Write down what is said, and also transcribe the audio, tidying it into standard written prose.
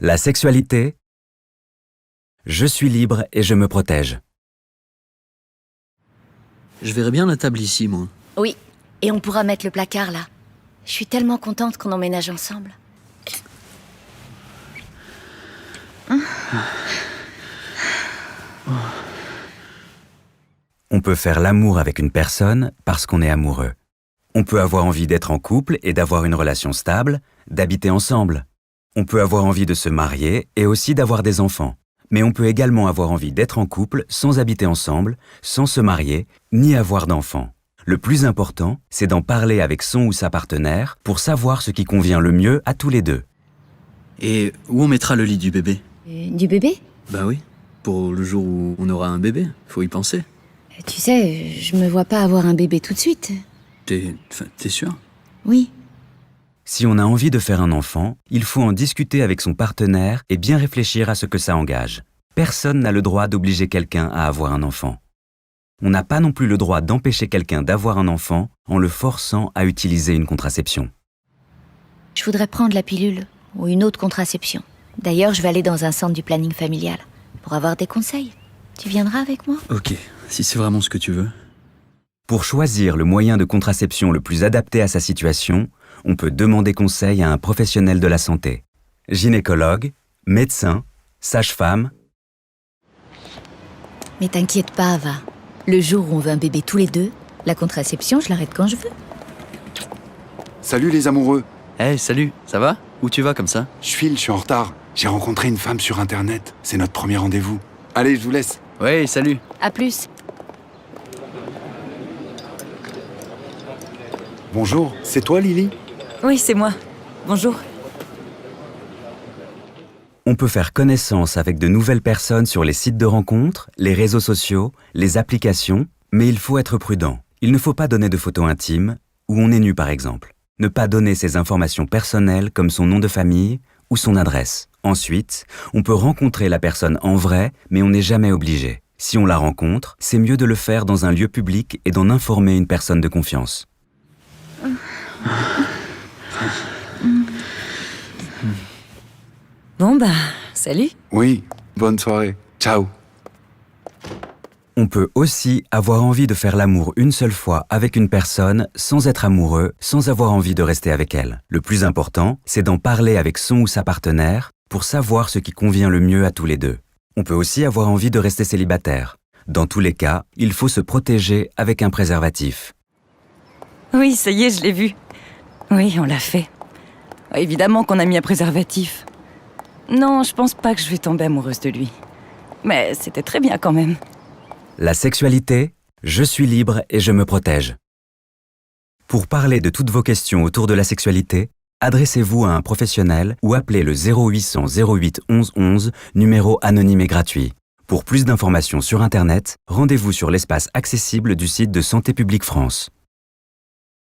La sexualité. Je suis libre et je me protège. Je verrais bien la table ici, moi. Oui, et on pourra mettre le placard là. Je suis tellement contente qu'on emménage ensemble. On peut faire l'amour avec une personne parce qu'on est amoureux. On peut avoir envie d'être en couple et d'avoir une relation stable, d'habiter ensemble. On peut avoir envie de se marier et aussi d'avoir des enfants. Mais on peut également avoir envie d'être en couple sans habiter ensemble, sans se marier, ni avoir d'enfants. Le plus important, c'est d'en parler avec son ou sa partenaire pour savoir ce qui convient le mieux à tous les deux. Et où on mettra le lit du bébé? Du bébé? Bah oui, pour le jour où on aura un bébé, faut y penser. Tu sais, je me vois pas avoir un bébé tout de suite. T'es sûr? Oui. Si on a envie de faire un enfant, il faut en discuter avec son partenaire et bien réfléchir à ce que ça engage. Personne n'a le droit d'obliger quelqu'un à avoir un enfant. On n'a pas non plus le droit d'empêcher quelqu'un d'avoir un enfant en le forçant à utiliser une contraception. Je voudrais prendre la pilule ou une autre contraception. D'ailleurs, je vais aller dans un centre du planning familial pour avoir des conseils. Tu viendras avec moi? Ok, si c'est vraiment ce que tu veux. Pour choisir le moyen de contraception le plus adapté à sa situation, on peut demander conseil à un professionnel de la santé. Gynécologue, médecin, sage-femme. Mais t'inquiète pas, Ava. Le jour où on veut un bébé tous les deux, la contraception, je l'arrête quand je veux. Salut les amoureux. Hey, salut, ça va? Où tu vas comme ça? Je file, je suis en retard. J'ai rencontré une femme sur Internet. C'est notre premier rendez-vous. Allez, je vous laisse. Ouais, salut. À plus. Bonjour, c'est toi Lily? Oui, c'est moi. Bonjour. On peut faire connaissance avec de nouvelles personnes sur les sites de rencontres, les réseaux sociaux, les applications, mais il faut être prudent. Il ne faut pas donner de photos intimes, où on est nu par exemple. Ne pas donner ses informations personnelles comme son nom de famille ou son adresse. Ensuite, on peut rencontrer la personne en vrai, mais on n'est jamais obligé. Si on la rencontre, c'est mieux de le faire dans un lieu public et d'en informer une personne de confiance. Bon bah, salut. Oui, bonne soirée. Ciao. On peut aussi avoir envie de faire l'amour une seule fois avec une personne sans être amoureux, sans avoir envie de rester avec elle. Le plus important, c'est d'en parler avec son ou sa partenaire pour savoir ce qui convient le mieux à tous les deux. On peut aussi avoir envie de rester célibataire. Dans tous les cas, il faut se protéger avec un préservatif. Oui, ça y est, je l'ai vu. Oui, on l'a fait. Évidemment qu'on a mis un préservatif. Non, je pense pas que je vais tomber amoureuse de lui. Mais c'était très bien quand même. La sexualité, je suis libre et je me protège. Pour parler de toutes vos questions autour de la sexualité, adressez-vous à un professionnel ou appelez le 0800 08 11 11, numéro anonyme et gratuit. Pour plus d'informations sur Internet, rendez-vous sur l'espace accessible du site de Santé publique France.